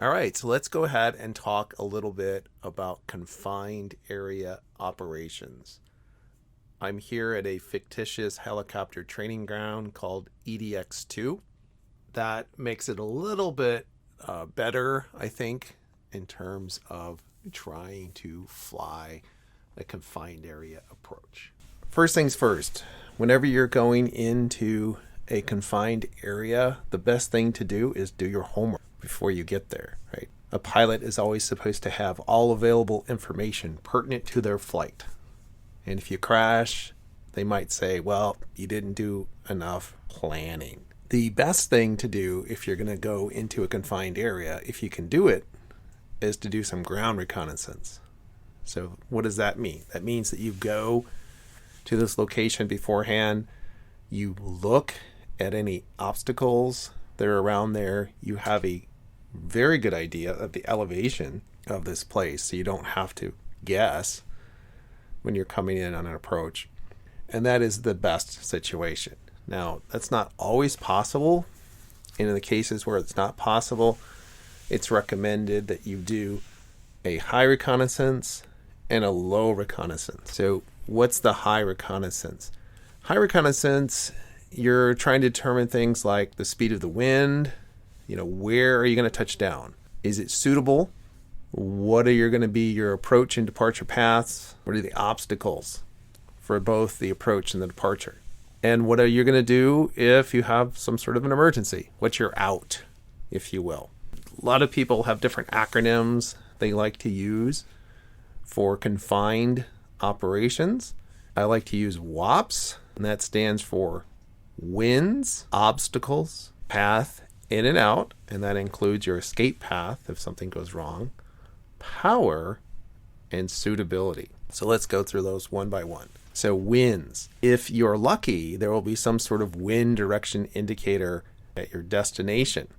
All right, so let's go ahead and talk a little bit about confined area operations. I'm here at a fictitious helicopter training ground called EDX2. That makes it a little bit better, I think, in terms of trying to fly a confined area approach. First things first, whenever you're going into a confined area, the best thing to do is do your homework before you get there, right? A pilot is always supposed to have all available information pertinent to their flight. And if you crash, they might say, well, you didn't do enough planning. The best thing to do if you're going to go into a confined area, if you can do it, is to do some ground reconnaissance. So what does that mean? That means that you go to this location beforehand, you look at any obstacles that are around there, you have a very good idea of the elevation of this place, so you don't have to guess when you're coming in on an approach. And that is the best situation. Now, that's not always possible. And in the cases where it's not possible, it's recommended that you do a high reconnaissance and a low reconnaissance. So what's the high reconnaissance? High reconnaissance, you're trying to determine things like the speed of the wind, where are you going to touch down? Is it suitable? What are going to be your approach and departure paths? What are the obstacles for both the approach and the departure? And what are you going to do if you have some sort of an emergency? What's your out, if you will? A lot of people have different acronyms they like to use for confined operations. I like to use WOPS, and that stands for winds, obstacles, path, in and out, and that includes your escape path if something goes wrong, power, and suitability. So let's go through those one by one. So winds. If you're lucky, there will be some sort of wind direction indicator at your destination.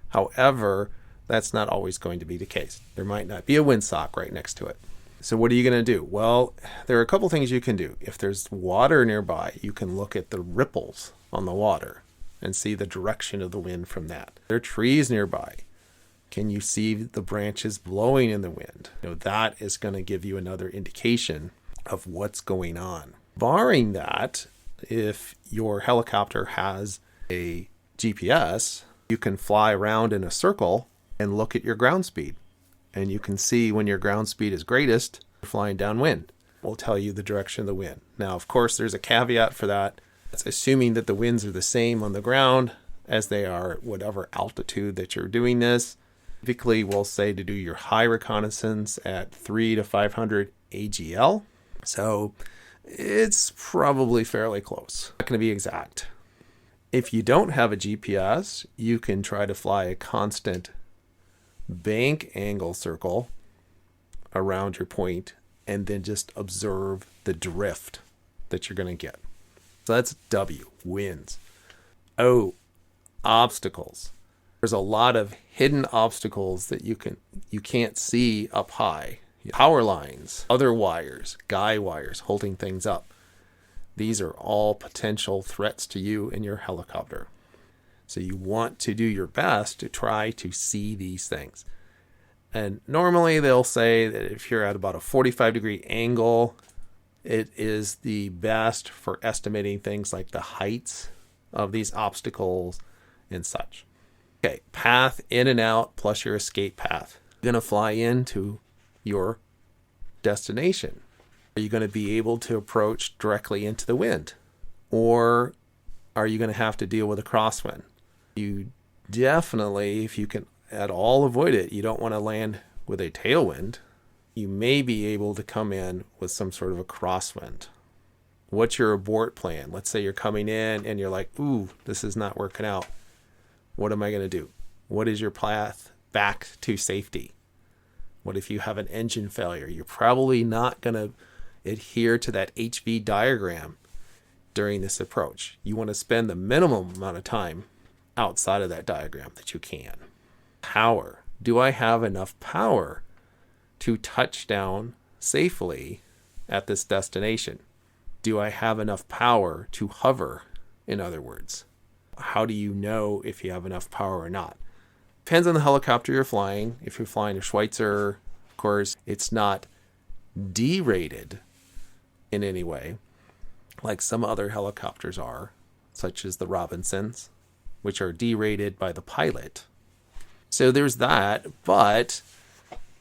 However, that's not always going to be the case. There might not be a windsock right next to it. So what are you going to do? Well, there are a couple things you can do. If there's water nearby, you can look at the ripples on the water and see the direction of the wind from that. There are trees nearby. Can you see the branches blowing in the wind? That is going to give you another indication of what's going on. Barring that, if your helicopter has a GPS, you can fly around in a circle and look at your ground speed. And you can see when your ground speed is greatest, you're flying downwind. It will tell you the direction of the wind. Now, of course, there's a caveat for that. It's assuming that the winds are the same on the ground as they are at whatever altitude that you're doing this. Typically, we'll say to do your high reconnaissance at 300 to 500 AGL. So it's probably fairly close. Not going to be exact. If you don't have a GPS, you can try to fly a constant bank angle circle around your point and then just observe the drift that you're going to get. So that's W, winds. O, obstacles. There's a lot of hidden obstacles that you can't see up high. Power lines, other wires, guy wires holding things up. These are all potential threats to you and your helicopter. So you want to do your best to try to see these things. And normally they'll say that if you're at about a 45-degree angle, it is the best for estimating things like the heights of these obstacles and such. Okay, path in and out plus your escape path. You're going to fly into your destination. Are you going to be able to approach directly into the wind? Or are you going to have to deal with a crosswind? You definitely, if you can at all avoid it, you don't want to land with a tailwind. You may be able to come in with some sort of a crosswind. What's your abort plan? Let's say you're coming in and you're like, ooh, this is not working out. What am I going to do? What is your path back to safety? What if you have an engine failure? You're probably not going to adhere to that HV diagram during this approach. You want to spend the minimum amount of time outside of that diagram that you can. Power. Do I have enough power to touch down safely at this destination? Do I have enough power to hover, in other words? How do you know if you have enough power or not? depends on the helicopter you're flying. If you're flying a Schweizer, of course, it's not D-rated in any way, like some other helicopters are, such as the Robinsons, which are D-rated by the pilot. So there's that, but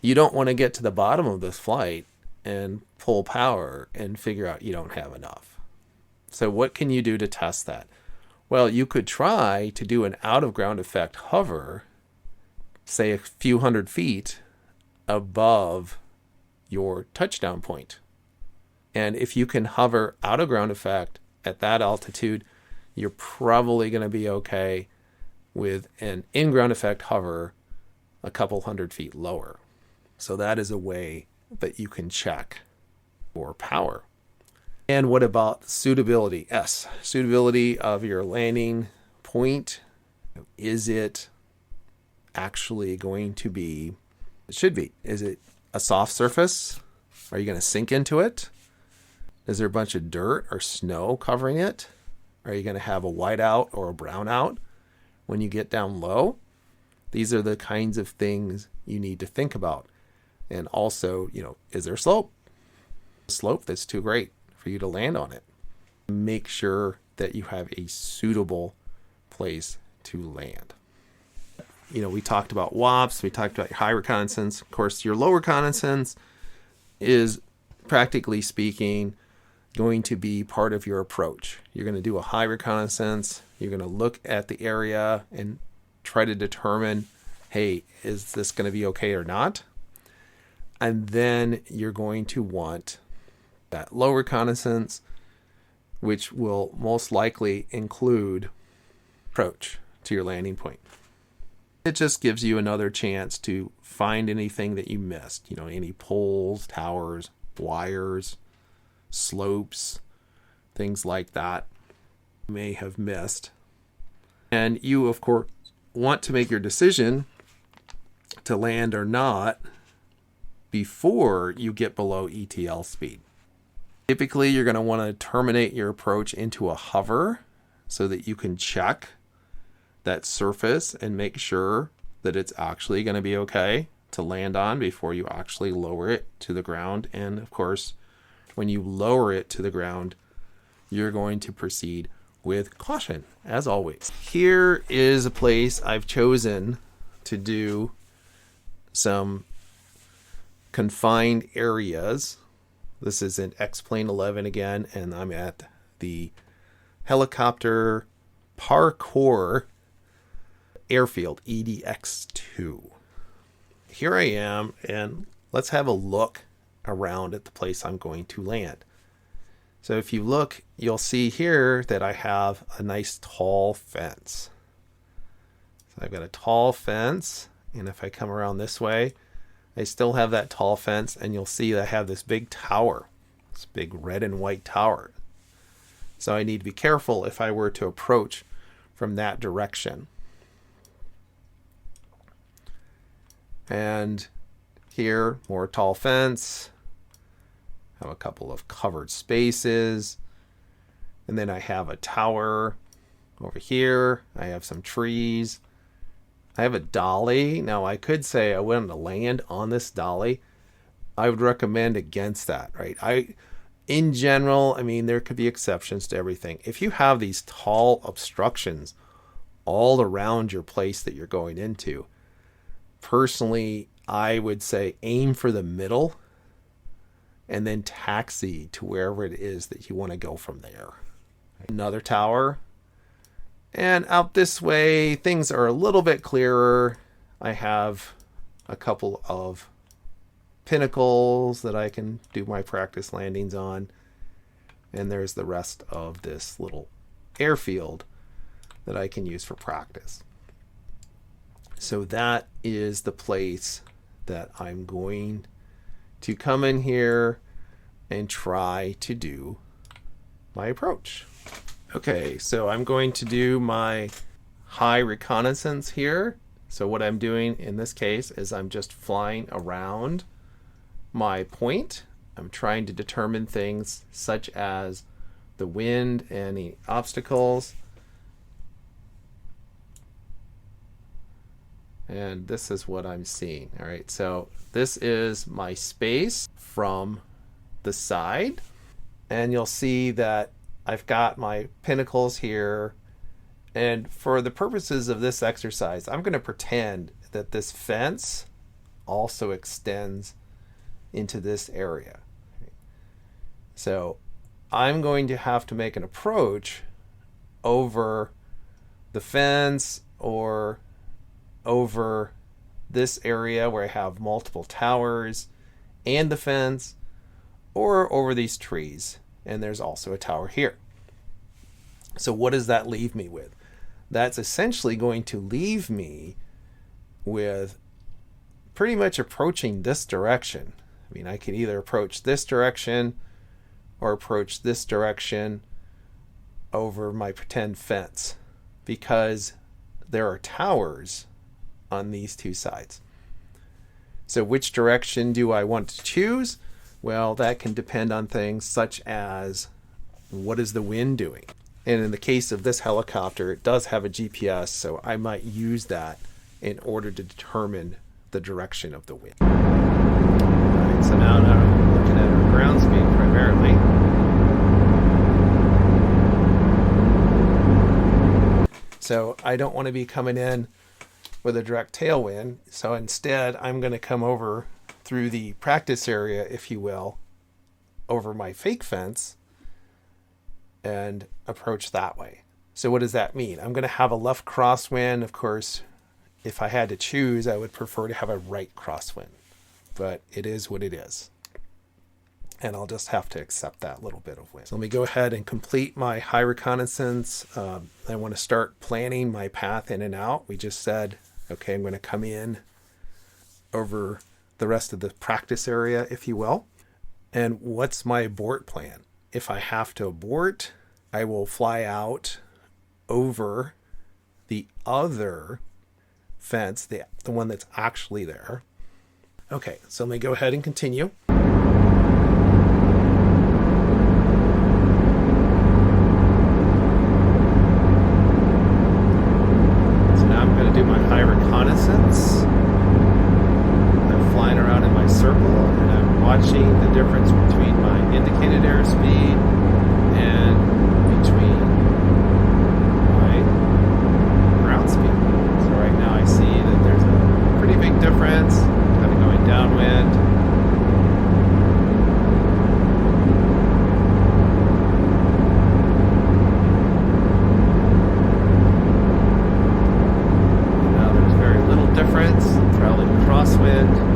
you don't want to get to the bottom of this flight and pull power and figure out you don't have enough. So what can you do to test that? Well, you could try to do an out-of-ground effect hover, say a few hundred feet above your touchdown point. And if you can hover out-of-ground effect at that altitude, you're probably going to be okay with an in-ground effect hover a couple hundred feet lower. So that is a way that you can check for power. And what about suitability? S, suitability of your landing point. Is it actually going to be, it should be, is it a soft surface? Are you going to sink into it? Is there a bunch of dirt or snow covering it? Are you going to have a whiteout or a brownout when you get down low? These are the kinds of things you need to think about. And also, is there slope? A slope that's too great for you to land on it. Make sure that you have a suitable place to land. We talked about WAPs, we talked about your high reconnaissance. Of course, your low reconnaissance is, practically speaking, going to be part of your approach. You're going to do a high reconnaissance. You're going to look at the area and try to determine, hey, is this going to be okay or not? And then you're going to want that low reconnaissance, which will most likely include approach to your landing point. It just gives you another chance to find anything that you missed, any poles, towers, wires, slopes, things like that you may have missed. And you, of course, want to make your decision to land or not before you get below ETL speed. Typically, you're going to want to terminate your approach into a hover so that you can check that surface and make sure that it's actually going to be okay to land on before you actually lower it to the ground. And of course, when you lower it to the ground, you're going to proceed with caution, as always. Here is a place I've chosen to do some confined areas. This is in X-Plane 11 again, and I'm at the Helicopter Parkour Airfield, EDX2. Here I am, and let's have a look around at the place I'm going to land. So if you look, you'll see here that I have a nice tall fence. So I've got a tall fence, and if I come around this way, I still have that tall fence, and you'll see that I have this big tower, this big red and white tower. So I need to be careful if I were to approach from that direction. And here, more tall fence. I have a couple of covered spaces. And then I have a tower over here. I have some trees. I have a dolly. Now, I could say I want to land on this dolly. I would recommend against that, right? In general, there could be exceptions to everything. If you have these tall obstructions all around your place that you're going into, personally, I would say aim for the middle and then taxi to wherever it is that you want to go from there. Another tower. And out this way, things are a little bit clearer. I have a couple of pinnacles that I can do my practice landings on. And there's the rest of this little airfield that I can use for practice. So that is the place that I'm going to come in here and try to do my approach. Okay, so I'm going to do my high reconnaissance here. So what I'm doing in this case is I'm just flying around my point. I'm trying to determine things such as the wind, any obstacles. And this is what I'm seeing. All right, so this is my space from the side. And you'll see that I've got my pinnacles here. And for the purposes of this exercise, I'm going to pretend that this fence also extends into this area. So I'm going to have to make an approach over the fence or over this area where I have multiple towers and the fence, or over these trees, and there's also a tower here. So what does that leave me with? That's essentially going to leave me with pretty much approaching this direction. I mean, I could either approach this direction or approach this direction over my pretend fence, because there are towers on these two sides. So which direction do I want to choose? Well, that can depend on things such as what is the wind doing? And in the case of this helicopter, it does have a GPS, so I might use that in order to determine the direction of the wind. All right, so now I'm looking at our ground speed primarily. So I don't want to be coming in with a direct tailwind, so instead I'm going to come over through the practice area, if you will, over my fake fence and approach that way. So what does that mean? I'm going to have a left crosswind. Of course, if I had to choose, I would prefer to have a right crosswind, but it is what it is. And I'll just have to accept that little bit of wind. So let me go ahead and complete my high reconnaissance. I want to start planning my path in and out. We just said, okay, I'm going to come in over the rest of the practice area, if you will. And what's my abort plan? If I have to abort, I will fly out over the other fence, the one that's actually there. Okay, so let me go ahead and continue. So now I'm going to do my high reconnaissance. I'm flying around in my circle, and I'm watching the difference between my indicated airspeed and between my ground speed. So right now I see that there's a pretty big difference, kind of going downwind. And now there's very little difference, probably crosswind.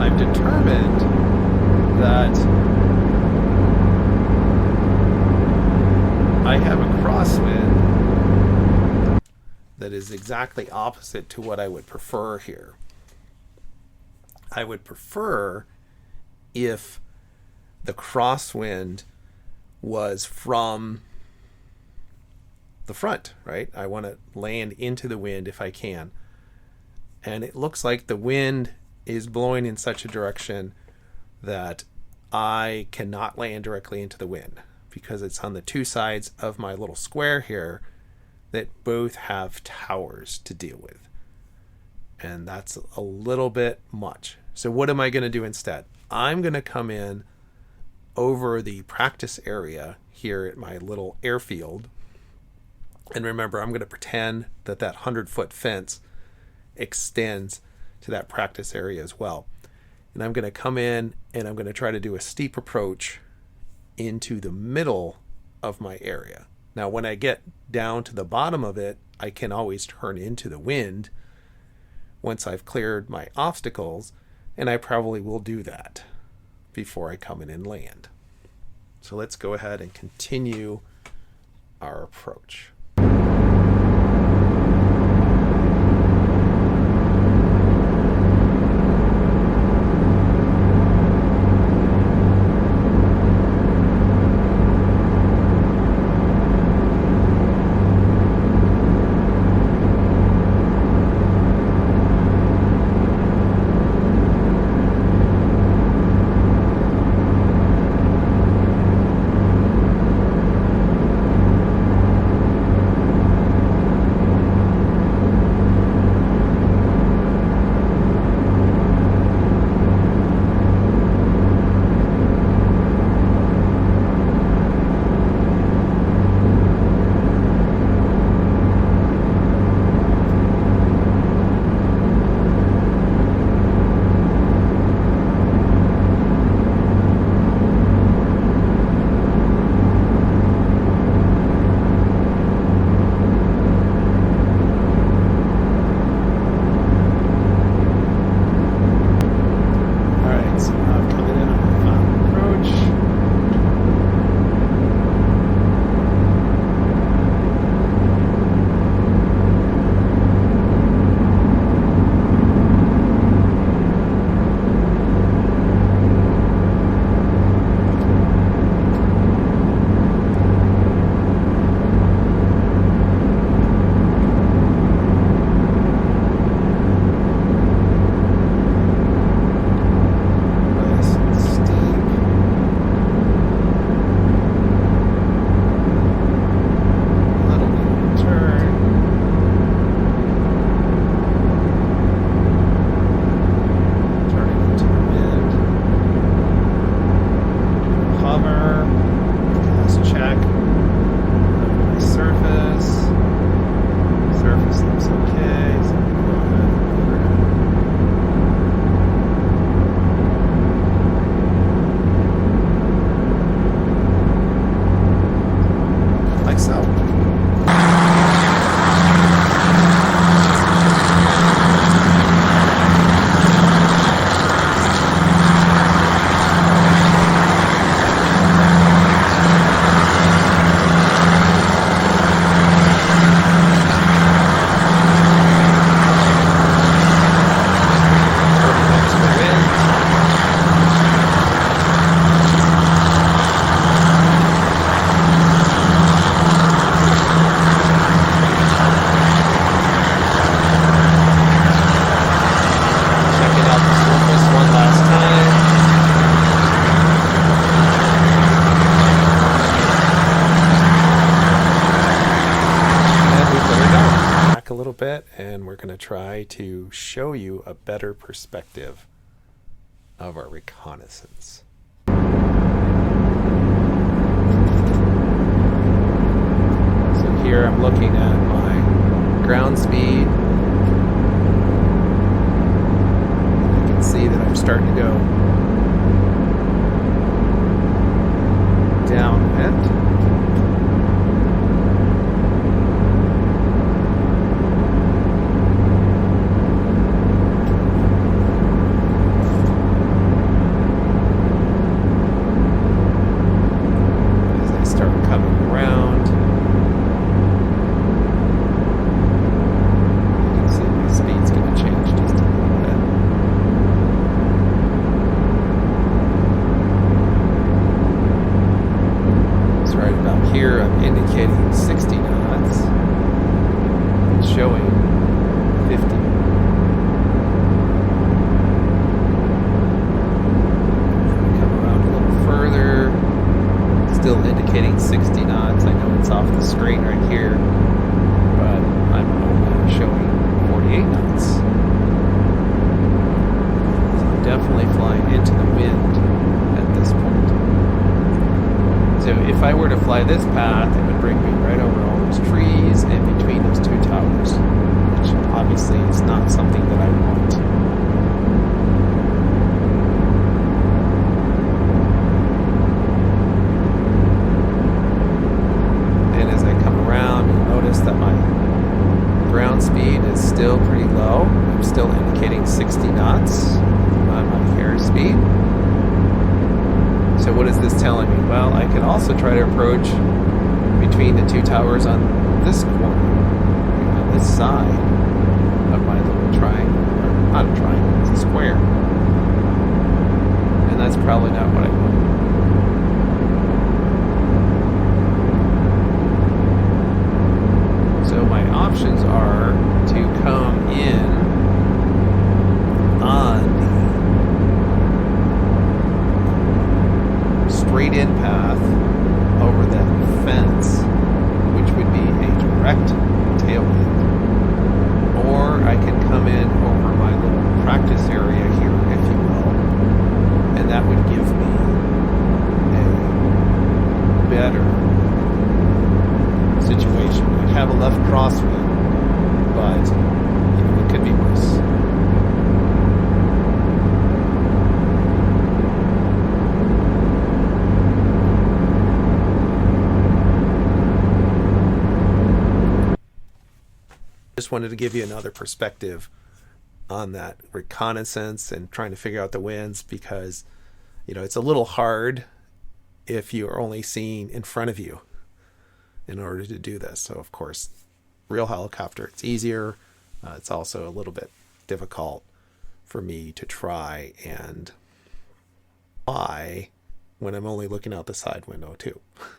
I've determined that I have a crosswind that is exactly opposite to what I would prefer here. I would prefer if the crosswind was from the front, right? I want to land into the wind if I can. And it looks like the wind is blowing in such a direction that I cannot land directly into the wind. because it's on the two sides of my little square here that both have towers to deal with. And that's a little bit much. So what am I going to do instead? I'm going to come in over the practice area here at my little airfield. And remember, I'm going to pretend that 100-foot fence extends to that practice area as well. And I'm going to come in and I'm going to try to do a steep approach into the middle of my area. Now, when I get down to the bottom of it, I can always turn into the wind once I've cleared my obstacles, and I probably will do that before I come in and land. So let's go ahead and continue our approach. Bit, and we're going to try to show you a better perspective of our reconnaissance. So here I'm looking at my ground speed. You can see that I'm starting to go downwind. fly this path, it would bring me right over all those trees and between those two towers, which obviously is not something that I want. And as I come around, you'll notice that my ground speed is still pretty low. I'm still indicating 60 knots on my airspeed. So what is this telling me? Well, I can also try to approach between the two towers on this corner, on this side of my little triangle. Or not a triangle, it's a square. And that's probably not what I want. So my options are to come in on the straight in path over that fence, which would be a direct tailwind. Or I can come in over my little practice area here, if you will, and that would give me a better situation. I have a left crosswind, but it could be worse. Just wanted to give you another perspective on that reconnaissance and trying to figure out the winds, because it's a little hard if you're only seeing in front of you in order to do this. So of course, real helicopter, it's easier. It's also a little bit difficult for me to try and fly when I'm only looking out the side window too.